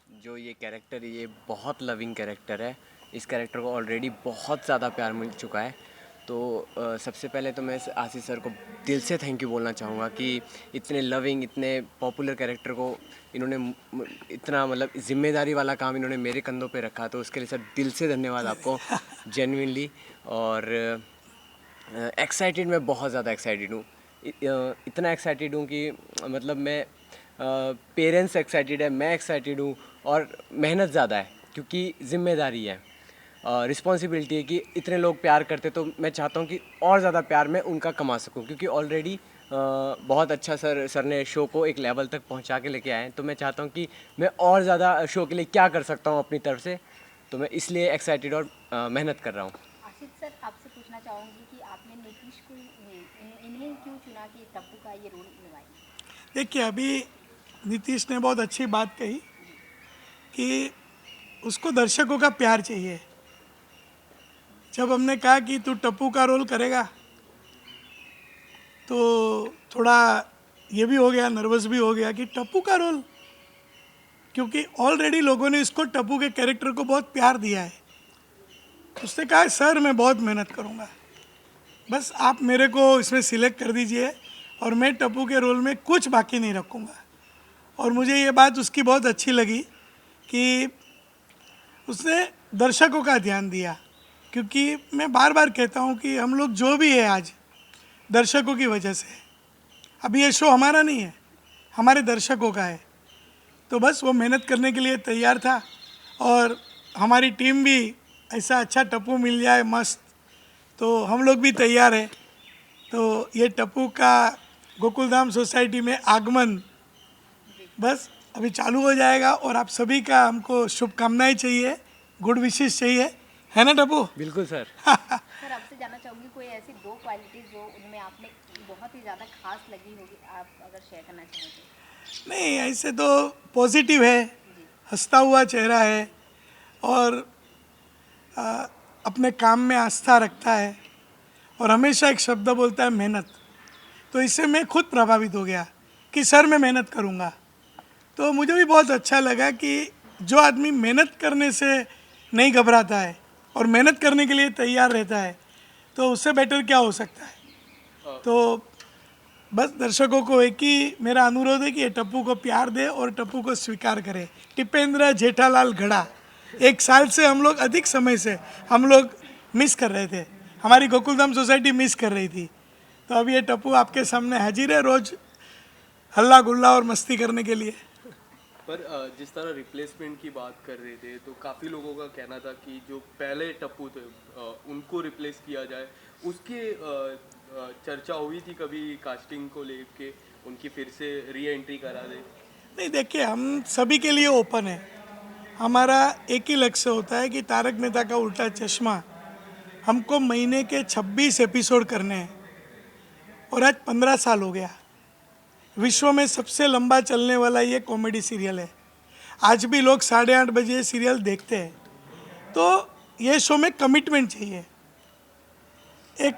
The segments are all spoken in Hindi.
जो ये कैरेक्टर है ये बहुत लविंग कैरेक्टर है। इस कैरेक्टर को ऑलरेडी बहुत ज़्यादा प्यार मिल चुका है। तो सबसे पहले तो मैं आशीष सर को दिल से थैंक यू बोलना चाहूँगा कि इतने लविंग, इतने पॉपुलर कैरेक्टर को इन्होंने इतना मतलब जिम्मेदारी वाला काम इन्होंने मेरे कंधों पे रखा। तो उसके लिए सर दिल से धन्यवाद आपको, जेन्युइनली। और एक्साइटेड, मैं बहुत ज़्यादा एक्साइटेड हूँ। इतना एक्साइटेड हूँ कि मतलब मैं, पेरेंट्स एक्साइटेड है, मैं एक्साइटेड हूँ। और मेहनत ज़्यादा है क्योंकि ज़िम्मेदारी है, रिस्पॉन्सिबिलिटी है कि इतने लोग प्यार करते, तो मैं चाहता हूँ कि और ज़्यादा प्यार मैं उनका कमा सकूँ क्योंकि ऑलरेडी बहुत अच्छा सर ने शो को एक लेवल तक पहुँचा के लेके आए हैं। तो मैं चाहता हूँ कि मैं और ज़्यादा शो के लिए क्या कर सकता हूँ अपनी तरफ से। तो मैं इसलिए एक्साइटेड और मेहनत कर रहा हूँ। आशित सर, आपसे पूछना चाहूँगी कि आपने नीतीश को इन्हें क्यों चुना कि टप्पू का ये रोल निभाएं? देखिए, अभी नीतीश ने बहुत अच्छी बात कही कि उसको दर्शकों का प्यार चाहिए। जब हमने कहा कि तू टप्पू का रोल करेगा तो थोड़ा ये भी हो गया, नर्वस भी हो गया कि टप्पू का रोल, क्योंकि ऑलरेडी लोगों ने इसको टप्पू के कैरेक्टर को बहुत प्यार दिया है। उसने कहा सर मैं बहुत मेहनत करूँगा, बस आप मेरे को इसमें सिलेक्ट कर दीजिए और मैं टप्पू के रोल में कुछ बाकी नहीं रखूँगा। और मुझे ये बात उसकी बहुत अच्छी लगी कि उसने दर्शकों का ध्यान दिया, क्योंकि मैं बार बार कहता हूँ कि हम लोग जो भी है आज दर्शकों की वजह से। अभी ये शो हमारा नहीं है, हमारे दर्शकों का है। तो बस वो मेहनत करने के लिए तैयार था और हमारी टीम भी ऐसा अच्छा टप्पू मिल जाए मस्त, तो हम लोग भी तैयार है। तो ये टप्पू का गोकुलधाम सोसाइटी में आगमन बस अभी चालू हो जाएगा और आप सभी का हमको शुभकामनाएं चाहिए, गुड विशेष चाहिए, है ना टप्पू? बिल्कुल सर। सर, आपसे जानना चाहूँगी कोई ऐसी दो क्वालिटीज़ जो उनमें आपने बहुत ही ज़्यादा खास लगी होगी, आप अगर शेयर करना चाहें तो? नहीं, ऐसे तो पॉजिटिव है, हंसता हुआ चेहरा है और अपने काम में आस्था रखता है और हमेशा एक शब्द बोलता है मेहनत। तो इससे मैं खुद प्रभावित हो गया कि सर मैं मेहनत करूँगा। तो मुझे भी बहुत अच्छा लगा कि जो आदमी मेहनत करने से नहीं घबराता है और मेहनत करने के लिए तैयार रहता है, तो उससे बेटर क्या हो सकता है। तो बस दर्शकों को एक ही मेरा अनुरोध है कि ये टप्पू को प्यार दे और टप्पू को स्वीकार करे। टिपेंद्र जेठालाल गढ़ा, 1 साल से हम लोग, अधिक समय से हम लोग मिस कर रहे थे, हमारी गोकुलधाम सोसाइटी मिस कर रही थी। तो अब ये टप्पू आपके सामने हाजिर है, रोज हल्ला गुल्ला और मस्ती करने के लिए। पर जिस तरह रिप्लेसमेंट की बात कर रहे थे तो काफ़ी लोगों का कहना था कि जो पहले टप्पू थे उनको रिप्लेस किया जाए। उसकी चर्चा हुई थी कभी कास्टिंग को लेके, उनकी फिर से री एंट्री करा दे? नहीं, देखिए हम सभी के लिए ओपन है। हमारा एक ही लक्ष्य होता है कि तारक मेहता का उल्टा चश्मा हमको महीने के 26 एपिसोड करने हैं और आज 15 साल हो गया। विश्व में सबसे लंबा चलने वाला ये कॉमेडी सीरियल है। आज भी लोग 8:30 बजे सीरियल देखते हैं। तो ये शो में कमिटमेंट चाहिए, एक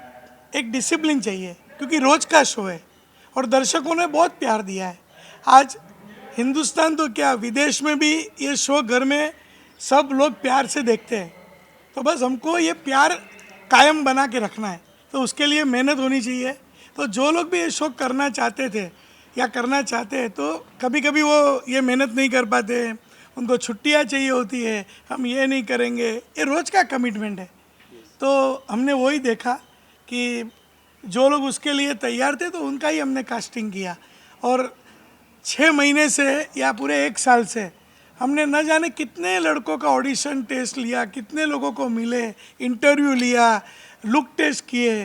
एक डिसिप्लिन चाहिए, क्योंकि रोज का शो है और दर्शकों ने बहुत प्यार दिया है। आज हिंदुस्तान तो क्या, विदेश में भी ये शो घर में सब लोग प्यार से देखते हैं। तो बस हमको ये प्यार कायम बना के रखना है, तो उसके लिए मेहनत होनी चाहिए। तो जो लोग भी ये शो करना चाहते थे या करना चाहते हैं, तो कभी कभी वो ये मेहनत नहीं कर पाते हैं, उनको छुट्टियाँ चाहिए होती है, हम ये नहीं करेंगे, ये रोज़ का कमिटमेंट है। तो हमने वही देखा कि जो लोग उसके लिए तैयार थे तो उनका ही हमने कास्टिंग किया। और 6 महीने से या पूरे 1 साल से हमने न जाने कितने लड़कों का ऑडिशन टेस्ट लिया, कितने लोगों को मिले, इंटरव्यू लिया, लुक टेस्ट किए।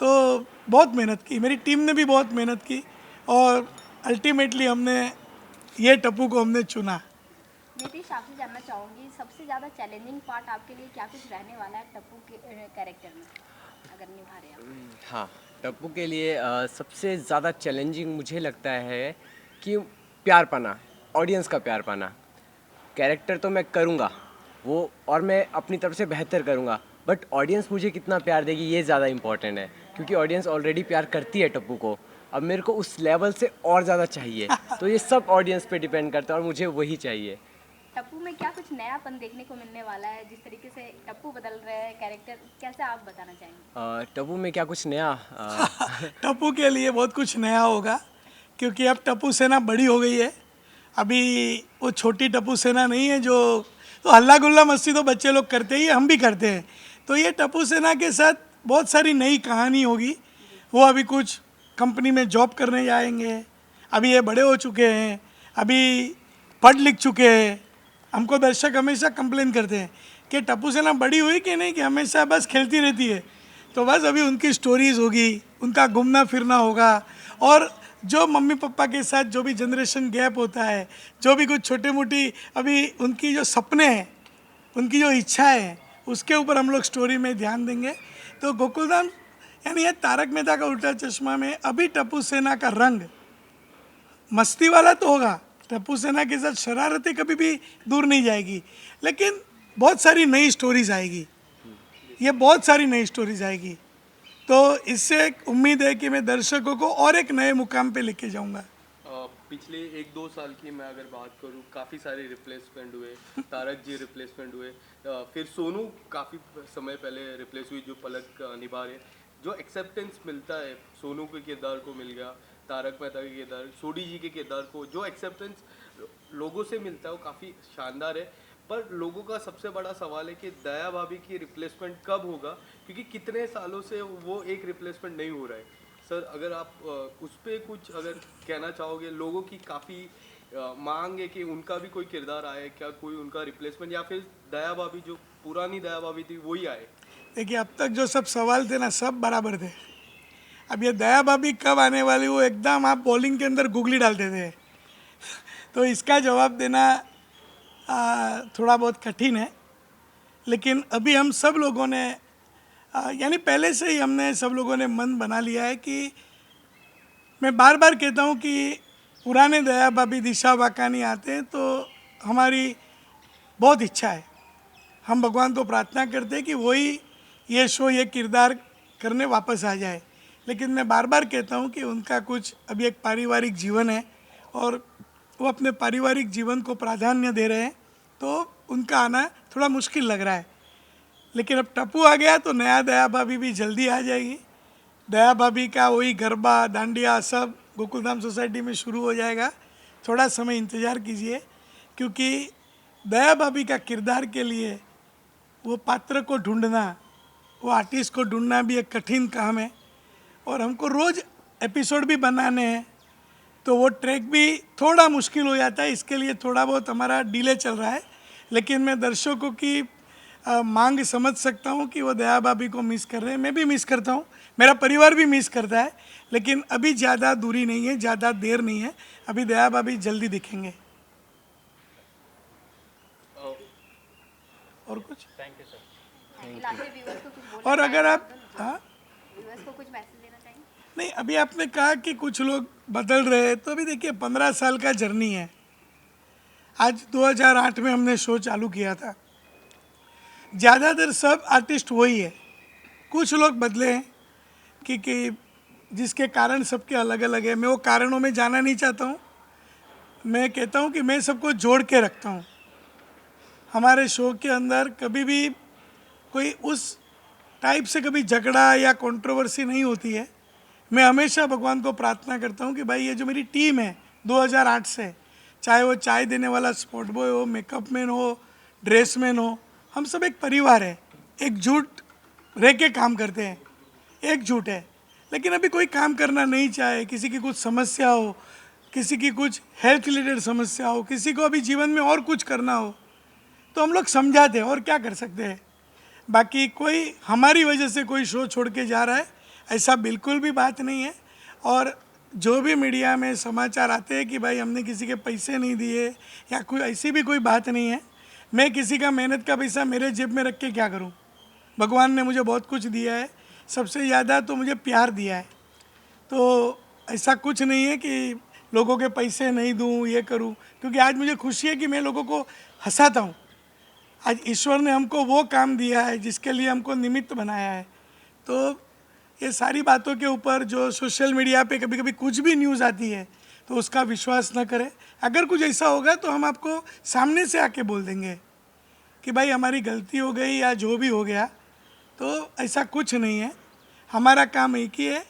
तो बहुत मेहनत की, मेरी टीम ने भी बहुत मेहनत की और अल्टीमेटली हमने ये टप्पू को हमने चुना। नीतीश, आपसे जानना चाहूँगी सबसे ज़्यादा चैलेंजिंग पार्ट आपके लिए क्या कुछ रहने वाला है टप्पू के कैरेक्टर में, अगर निभा रहे आप? हाँ, टप्पू के लिए सबसे ज़्यादा चैलेंजिंग मुझे लगता है कि प्यार पाना, ऑडियंस का प्यार पाना। कैरेक्टर तो मैं करूँगा वो, और मैं अपनी तरफ से बेहतर करूँगा, बट ऑडियंस मुझे कितना प्यार देगी ये ज़्यादा इम्पोर्टेंट है, क्योंकि ऑडियंस ऑलरेडी प्यार करती है टप्पू को। अब मेरे को उस लेवल से और ज़्यादा चाहिए, तो ये सब ऑडियंस पे डिपेंड करता है और मुझे वही चाहिए। टप्पू में क्या कुछ नयापन देखने को मिलने वाला है? जिस तरीके से टप्पू बदल रहे हैं कैरेक्टर, कैसे आप बताना चाहेंगे? टप्पू में क्या कुछ नया टप्पू के लिए बहुत कुछ नया होगा, क्योंकि अब टप्पू सेना बड़ी हो गई है। अभी वो छोटी टप्पू सेना नहीं है जो, तो हल्ला गुल्ला मस्ती तो बच्चे लोग करते ही, हम भी करते हैं। तो ये टप्पू सेना के साथ बहुत सारी नई कहानी होगी। वो अभी कुछ कंपनी में जॉब करने जाएंगे, अभी ये बड़े हो चुके हैं, अभी पढ़ लिख चुके हैं। हमको दर्शक हमेशा कंप्लेन करते हैं कि टप्पू सेना बड़ी हुई कि नहीं, कि हमेशा बस खेलती रहती है। तो बस अभी उनकी स्टोरीज़ होगी, उनका घूमना फिरना होगा, और जो मम्मी पापा के साथ जो भी जनरेशन गैप होता है, जो भी कुछ छोटी मोटी अभी उनकी जो सपने हैं, उनकी जो इच्छाएं हैं, उसके ऊपर हम लोग स्टोरी में ध्यान देंगे। तो गोकुलधाम यानी ये तारक मेहता का उल्टा चश्मा में अभी टप्पू सेना का रंग मस्ती वाला तो होगा, टप्पू सेना के साथ शरारतें कभी भी दूर नहीं जाएगी, लेकिन बहुत सारी नई स्टोरीज आएगी। ये बहुत सारी नई स्टोरीज आएगी, तो इससे एक उम्मीद है कि मैं दर्शकों को और एक नए मुकाम पे लेके जाऊंगा। पिछले 1-2 साल की मैं अगर बात करूँ, काफ़ी सारे रिप्लेसमेंट हुए। तारक जी रिप्लेसमेंट हुए, फिर सोनू काफ़ी समय पहले रिप्लेस हुई जो पलक निभा रहे। जो एक्सेप्टेंस मिलता है सोनू के किरदार को मिल गया, तारक मेहता के किरदार, सोडी जी के किरदार को जो एक्सेप्टेंस लोगों से मिलता है वो काफ़ी शानदार है। पर लोगों का सबसे बड़ा सवाल है कि दया भाभी की रिप्लेसमेंट कब होगा, क्योंकि कितने सालों से वो एक रिप्लेसमेंट नहीं हो रहा है। सर अगर आप उस पर कुछ अगर कहना चाहोगे, लोगों की काफ़ी मांग है कि उनका भी कोई किरदार आए, क्या कोई उनका रिप्लेसमेंट, या फिर दया भाभी जो पुरानी दया भाभी थी वही आए? देखिए, अब तक जो सब सवाल थे ना, सब बराबर थे। अब ये दया भाभी कब आने वाली, वो एकदम आप बॉलिंग के अंदर गुगली डालते थे तो इसका जवाब देना थोड़ा बहुत कठिन है। लेकिन अभी हम सब लोगों ने यानी पहले से ही हमने सब लोगों ने मन बना लिया है कि मैं बार बार कहता हूँ कि पुराने दया भाभी दिशा वाकानी आते हैं तो हमारी बहुत इच्छा है, हम भगवान को प्रार्थना करते हैं कि वही ये शो, ये किरदार करने वापस आ जाए। लेकिन मैं बार बार कहता हूँ कि उनका कुछ अभी एक पारिवारिक जीवन है और वो अपने पारिवारिक जीवन को प्राधान्य दे रहे हैं, तो उनका आना थोड़ा मुश्किल लग रहा है। लेकिन अब टप्पू आ गया तो नया दया भाभी भी जल्दी आ जाएगी। दया भाभी का वही गरबा डांडिया सब गोकुलधाम सोसाइटी में शुरू हो जाएगा। थोड़ा समय इंतज़ार कीजिए, क्योंकि दया भाभी का किरदार के लिए वो पात्र को ढूंढना, वो आर्टिस्ट को ढूंढना भी एक कठिन काम है, और हमको रोज़ एपिसोड भी बनाने हैं, तो वो ट्रैक भी थोड़ा मुश्किल हो जाता है। इसके लिए थोड़ा बहुत हमारा डिले चल रहा है। लेकिन मैं दर्शकों की मांग समझ सकता हूँ कि वो दया भाभी को मिस कर रहे हैं, मैं भी मिस करता हूँ, मेरा परिवार भी मिस करता है। लेकिन अभी ज़्यादा दूरी नहीं है, ज़्यादा देर नहीं है, अभी दया भाभी जल्दी दिखेंगे। और कुछ? लास्ट में व्यूअर्स को कुछ बोलना और अगर आप व्यूअर्स को कुछ मैसेज देना चाहेंगे? नहीं, अभी आपने कहा कि कुछ लोग बदल रहे हैं, तो अभी देखिए 15 साल का जर्नी है। आज 2008 में हमने शो चालू किया था। ज़्यादातर सब आर्टिस्ट वही है, कुछ लोग बदले हैं कि जिसके कारण सबके अलग अलग है। मैं वो कारणों में जाना नहीं चाहता हूँ। मैं कहता हूँ कि मैं सबको जोड़ के रखता हूँ। हमारे शो के अंदर कभी भी कोई उस टाइप से कभी झगड़ा या कंट्रोवर्सी नहीं होती है। मैं हमेशा भगवान को प्रार्थना करता हूँ कि भाई ये जो मेरी टीम है 2008 से, चाहे वो चाय देने वाला स्पॉट बॉय हो, मेकअप मैन हो, ड्रेसमैन हो, हम सब एक परिवार है, एकजुट रह के काम करते हैं, एकजुट है। लेकिन अभी कोई काम करना नहीं चाहे, किसी की कुछ समस्या हो, किसी की कुछ हेल्थ रिलेटेड समस्या हो, किसी को अभी जीवन में और कुछ करना हो, तो हम लोग समझाते हैं, और क्या कर सकते हैं। बाकी कोई हमारी वजह से कोई शो छोड़ के जा रहा है, ऐसा बिल्कुल भी बात नहीं है। और जो भी मीडिया में समाचार आते हैं कि भाई हमने किसी के पैसे नहीं दिए या कोई ऐसी भी कोई बात नहीं है। मैं किसी का मेहनत का पैसा मेरे जेब में रख के क्या करूं? भगवान ने मुझे बहुत कुछ दिया है, सबसे ज़्यादा तो मुझे प्यार दिया है। तो ऐसा कुछ नहीं है कि लोगों के पैसे नहीं दूं, ये करूं, क्योंकि आज मुझे खुशी है कि मैं लोगों को हंसाता हूं। आज ईश्वर ने हमको वो काम दिया है जिसके लिए हमको निमित्त बनाया है। तो ये सारी बातों के ऊपर जो सोशल मीडिया पे कभी कभी कुछ भी न्यूज़ आती है तो उसका विश्वास न करें। अगर कुछ ऐसा होगा तो हम आपको सामने से आके बोल देंगे कि भाई हमारी गलती हो गई या जो भी हो गया, तो ऐसा कुछ नहीं है। हमारा काम एक ही है,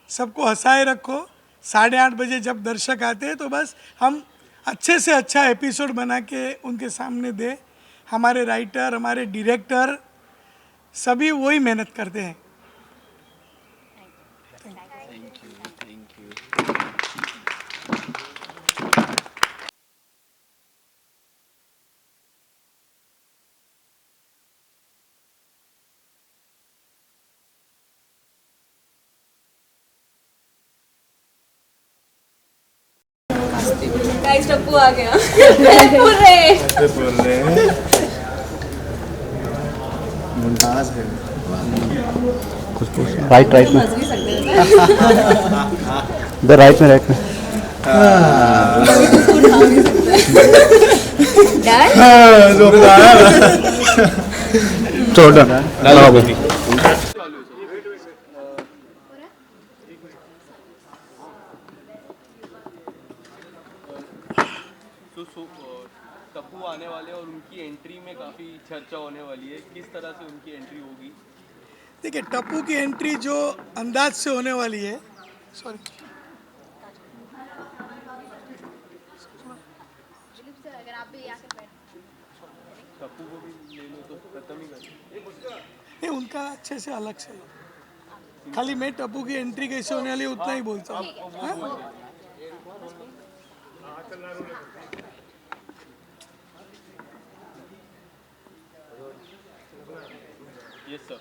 सबको हंसाए रखो। 8:30 बजे जब दर्शक आते हैं तो बस हम अच्छे से अच्छा एपिसोड बना के उनके सामने दें। हमारे राइटर, हमारे डायरेक्टर सभी वही मेहनत करते हैं। Thank you. गाइस टप्पू आ गया। बोल रहे मुमताज है। राइट राइट में हंस भी सकते हैं। इधर राइट में राइट में छोड़ तो टप्पू आने वाले और उनकी एंट्री में काफ़ी चर्चा होने वाली है, किस तरह से उनकी एंट्री होगी? देखिए, टप्पू की एंट्री जो अंदाज से होने वाली है, सॉरी, दिलीप सर अगर आप भी आकर बैठ टप्पू को भी ले लो तो खत्म ही कर। नहीं उनका अच्छे से अलग से, खाली मैं टप्पू की एंट्री कैसे होने वाली है उतना ही बोलता हूँ। हाँ? यस सर,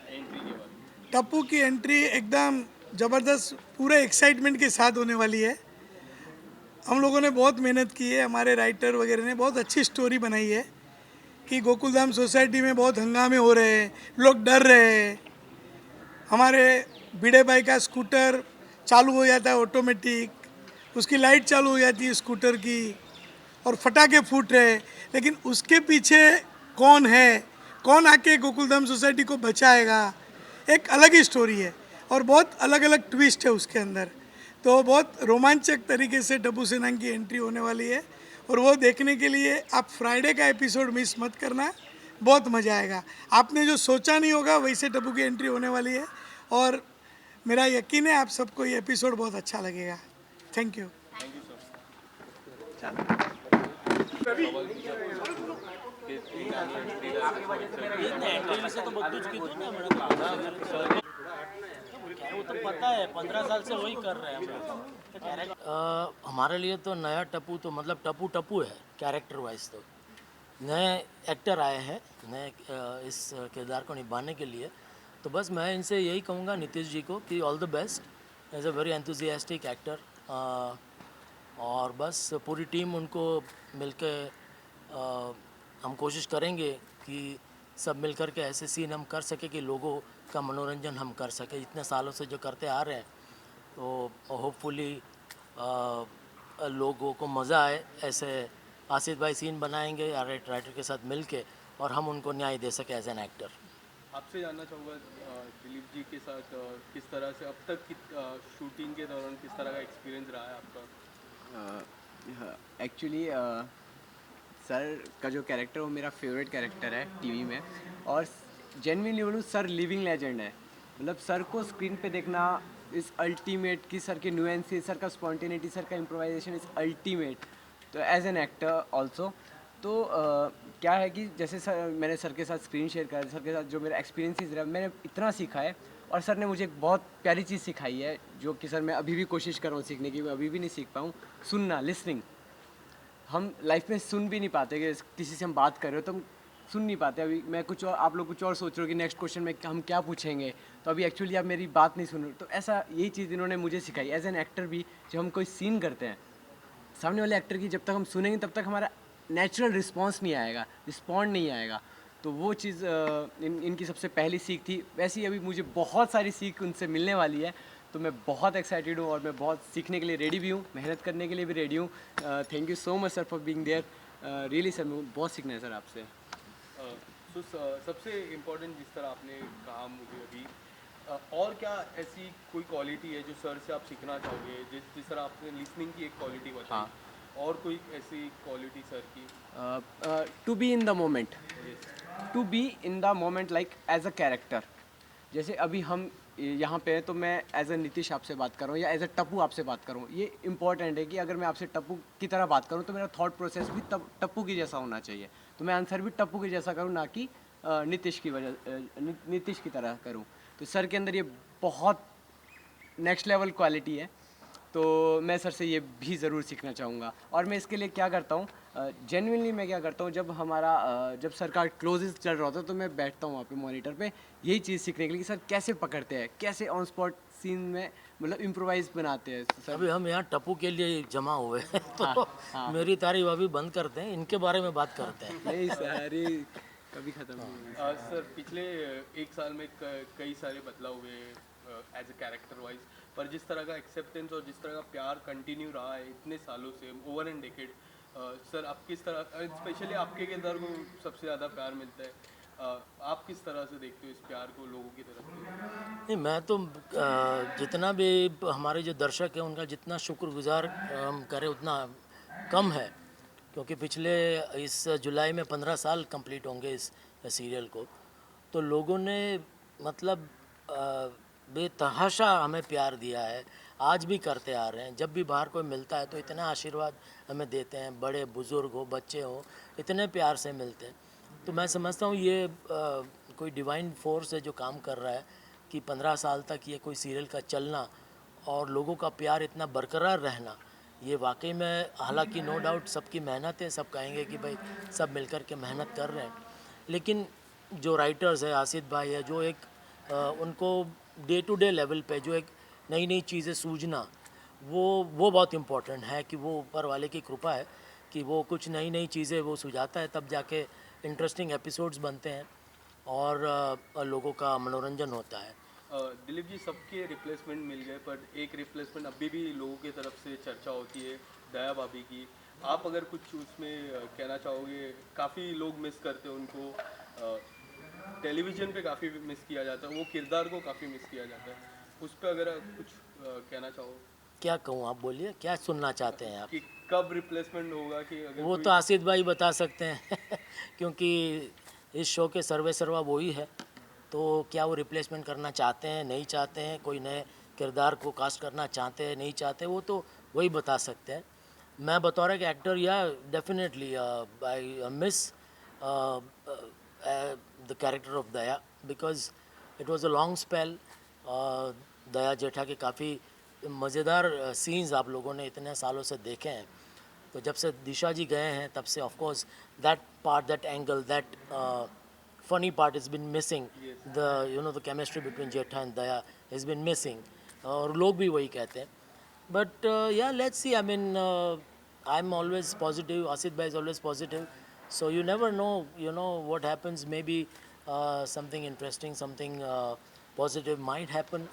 एंट्री के बाद टप्पू की एंट्री एकदम ज़बरदस्त, पूरे एक्साइटमेंट के साथ होने वाली है। हम लोगों ने बहुत मेहनत की है, हमारे राइटर वगैरह ने बहुत अच्छी स्टोरी बनाई है कि गोकुलधाम सोसाइटी में बहुत हंगामे हो रहे हैं, लोग डर रहे हैं। हमारे भिड़े भाई का स्कूटर चालू हो जाता है ऑटोमेटिक, उसकी लाइट चालू हो जाती है स्कूटर की, और फटाके फूट रहे हैं, लेकिन उसके पीछे कौन है, कौन आके गोकुलधाम सोसाइटी को बचाएगा, एक अलग ही स्टोरी है और बहुत अलग अलग ट्विस्ट है उसके अंदर। तो बहुत रोमांचक तरीके से टप्पू सेनान की एंट्री होने वाली है और वो देखने के लिए आप फ्राइडे का एपिसोड मिस मत करना, बहुत मज़ा आएगा। आपने जो सोचा नहीं होगा वैसे टप्पू की एंट्री होने वाली है और मेरा यकीन है आप सबको ये एपिसोड बहुत अच्छा लगेगा। Thank you. वो तो पता है 15 साल से वही कर रहे हैं हम लोग। हमारे लिए तो नया टप्पू तो मतलब टप्पू टप्पू है कैरेक्टर वाइज। तो नए एक्टर आए हैं नए इस किरदार को निभाने के लिए। तो बस मैं इनसे यही कहूँगा नीतीश जी को कि all the best, as a very enthusiastic actor. और बस पूरी टीम उनको मिलके हम कोशिश करेंगे कि सब मिलकर के ऐसे सीन हम कर सके कि लोगों का मनोरंजन हम कर सके इतने सालों से जो करते आ रहे हैं। तो होपफुली लोगों को मज़ा आए। ऐसे आसिफ भाई सीन बनाएंगे या राइटर के साथ मिलके और हम उनको न्याय दे सके एज एन एक्टर। आपसे जानना चाहूँगा दिलीप जी के साथ किस तरह से अब तक की शूटिंग के दौरान किस तरह का एक्सपीरियंस रहा है आपका? एक्चुअली सर का जो कैरेक्टर वो मेरा फेवरेट कैरेक्टर है टीवी में, और जेन्युइनली बोलूँ सर लिविंग लेजेंड है। मतलब सर को स्क्रीन पे देखना इज़ अल्टीमेट, कि सर के न्यूएंसेस, सर का स्पॉन्टेनिटी, सर का इम्प्रोवाइजेशन इज़ अल्टीमेट। तो एज एन एक्टर ऑल्सो तो क्या है कि जैसे सर मैंने सर के साथ स्क्रीन शेयर करा, सर के साथ जो मेरा एक्सपीरियंसेस रहा, मैंने इतना सीखा है। और सर ने मुझे एक बहुत प्यारी चीज़ सिखाई है जो कि सर मैं अभी भी कोशिश कर रहा हूँ सीखने की, मैं अभी भी नहीं सीख पाऊँ। सुनना, लिसनिंग। हम लाइफ में सुन भी नहीं पाते कि किसी से हम बात कर रहे हो तो हम सुन नहीं पाते। अभी मैं कुछ और, आप लोग कुछ और सोच रहे हो कि नेक्स्ट क्वेश्चन में हम क्या पूछेंगे, तो अभी एक्चुअली आप मेरी बात नहीं सुन रहे। तो ऐसा यही चीज़ इन्होंने मुझे सिखाई एज एन एक्टर भी। जब हम कोई सीन करते हैं सामने वाले एक्टर की, जब तक हम सुनेंगे तब तक हमारा नेचुरल रिस्पॉन्स नहीं आएगा, रिस्पॉन्ड नहीं आएगा। तो वो चीज़ इनकी सबसे पहली सीख थी। वैसे ही अभी मुझे बहुत सारी सीख उनसे मिलने वाली है, तो मैं बहुत एक्साइटेड हूँ और मैं बहुत सीखने के लिए रेडी भी हूँ, मेहनत करने के लिए भी रेडी हूँ। Thank you so much sir for being there. Really sir मैं बहुत सीखना है सर आपसे। सबसे इम्पोर्टेंट जिस तरह आपने कहा मुझे अभी और क्या ऐसी कोई क्वालिटी है जो सर से आप सीखना चाहोगे, जिस तरह आपने लिसनिंग की एक क्वालिटी बताई, हाँ। और कोई ऐसी क्वालिटी सर की? To be in the moment, to be in the moment like as a character. जैसे अभी हम यहाँ पे हैं तो मैं एज अ नीतीश आपसे बात कर रहा हूँ या एज अ टप्पू आपसे बात कर रहा हूँ। ये इंपॉर्टेंट है कि अगर मैं आपसे टप्पू की तरह बात करूँ तो मेरा थॉट प्रोसेस भी टप्पू की जैसा होना चाहिए, तो मैं आंसर भी टप्पू की जैसा करूँ, ना कि नीतीश की नीतीश की तरह करूँ। तो सर के अंदर ये बहुत नेक्स्ट लेवल क्वालिटी है, तो मैं सर से ये भी ज़रूर सीखना चाहूँगा। और मैं इसके लिए क्या करता हूँ, जेन्युइनली मैं क्या करता हूँ, जब सर का क्लोजेस चल रहा होता है तो मैं बैठता हूँ वहाँ पे मॉनिटर पे, यही चीज़ सीखने के लिए कि सर कैसे पकड़ते हैं, कैसे ऑन स्पॉट सीन में मतलब इम्प्रोवाइज बनाते हैं सर। अभी हम यहाँ टप्पू के लिए जमा हुए हैं तो हाँ। मेरी तारीफ अभी बंद करते हैं, इनके बारे में बात करते हैं। नहीं सर, ये कभी ख़त्म नहीं होगी। सर पिछले एक साल में कई सारे बदलाव हुए एज ए कैरेक्टर वाइज, पर जिस तरह का एक्सेप्टेंस और जिस तरह का प्यार कंटिन्यू रहा है इतने सालों से, ओवर एन डेकेड, सर आप किस तरह, स्पेशली आपके किरदार को सबसे ज़्यादा प्यार मिलता है, आप किस तरह से देखते हो इस प्यार को लोगों की तरफ से? नहीं, मैं तो जितना भी हमारे जो दर्शक हैं उनका जितना शुक्रगुजार हम करें उतना कम है, क्योंकि पिछले इस जुलाई में 15 साल कंप्लीट होंगे इस सीरियल को। तो लोगों ने मतलब बेतहाशा हमें प्यार दिया है, आज भी करते आ रहे हैं। जब भी बाहर कोई मिलता है तो इतना आशीर्वाद हमें देते हैं, बड़े बुज़ुर्ग हो बच्चे हो, इतने प्यार से मिलते हैं। तो मैं समझता हूँ ये कोई डिवाइन फोर्स है जो काम कर रहा है कि 15 साल तक ये कोई सीरियल का चलना और लोगों का प्यार इतना बरकरार रहना, ये वाकई में, हालांकि नो डाउट सबकी मेहनत है, सब कहेंगे कि भाई सब मिलकर के मेहनत कर रहे हैं, लेकिन जो राइटर्स है, आसिफ भाई है, जो एक उनको डे टू डे लेवल पे जो एक नई नई चीज़ें सूझना, वो बहुत इम्पोर्टेंट है कि वो ऊपर वाले की कृपा है कि वो कुछ नई नई चीज़ें वो सुझाता है, तब जाके इंटरेस्टिंग एपिसोड्स बनते हैं और लोगों का मनोरंजन होता है। दिलीप जी, सबके रिप्लेसमेंट मिल गए, पर एक रिप्लेसमेंट अभी भी लोगों की तरफ से चर्चा होती है, दया भाभी की। आप अगर कुछ उसमें कहना चाहोगे? काफ़ी लोग मिस करते हैं उनको, टेलीविज़न पे काफ़ी मिस किया जाता है, वो किरदार को काफ़ी मिस किया जाता है, उस पर अगर आप कुछ कहना चाहो क्या कहूँ, आप बोलिए, क्या सुनना चाहते हैं आप? कि कब रिप्लेसमेंट होगा, कि अगर वो तो आसिफ भाई बता सकते हैं क्योंकि इस शो के सर्वे सर्वा वो ही है, तो क्या वो रिप्लेसमेंट करना चाहते हैं, नहीं चाहते हैं, कोई नए किरदार को कास्ट करना चाहते हैं, नहीं चाहते, वो तो वही बता सकते हैं। मैं बतौर एक actor, yeah definitely I miss the character of Daya, because it was a long spell. Daya Jetha के काफ़ी मज़ेदार सीन्स आप लोगों ने इतने सालों से देखे हैं, तो जब से दिशा जी गए हैं तब से of course that part, that angle, that funny part has been missing. The chemistry between Jetha and Daya has been missing, और लोग भी वही कहते हैं। But yeah, let's see. I mean, I'm always positive. Asit bhai is always positive. So you never know. You know what happens. Maybe something interesting, something positive might happen.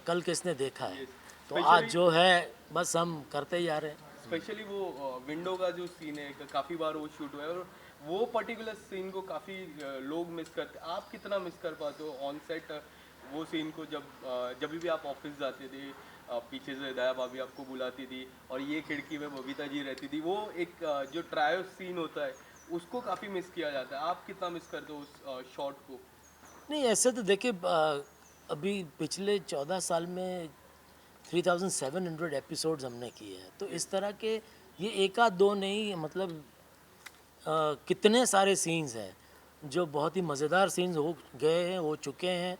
कल किसने देखा है? तो आज जो है बस हम करते ही जा रहे हैं। स्पेशली वो विंडो का जो सीन है, काफ़ी बार वो शूट हुआ है, और वो पर्टिकुलर सीन को काफ़ी लोग मिस करते। आप कितना मिस कर पाते हो ऑन सेट वो सीन को, जब भी आप ऑफिस जाते थे, पीछे से दया भाभी आपको बुलाती थी और ये खिड़की में बबीता जी रहती थी, वो एक जो ट्रायो सीन होता है उसको काफ़ी मिस किया जाता है। आप कितना मिस करते हो उस शॉट को? नहीं, ऐसे तो देखिए, अभी पिछले 14 साल में 3700 एपिसोड्स हमने किए हैं, तो इस तरह के ये एक आध दो नहीं, मतलब कितने सारे सीन्स हैं जो बहुत ही मज़ेदार सीन्स हो गए हैं, हो चुके हैं,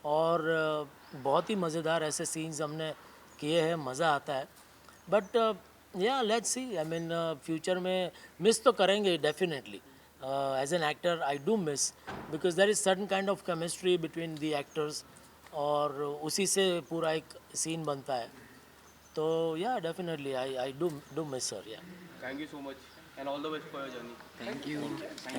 और बहुत ही मज़ेदार ऐसे सीन्स हमने किए हैं, मज़ा आता है। But yeah let's see, I mean future में मिस तो करेंगे definitely. As an actor I do miss, because there is certain kind of chemistry between the actors, और उसी से पूरा एक सीन बनता है। तो yeah definitely I do miss her. Yeah thank you so much and all the best for your journey. Thank you.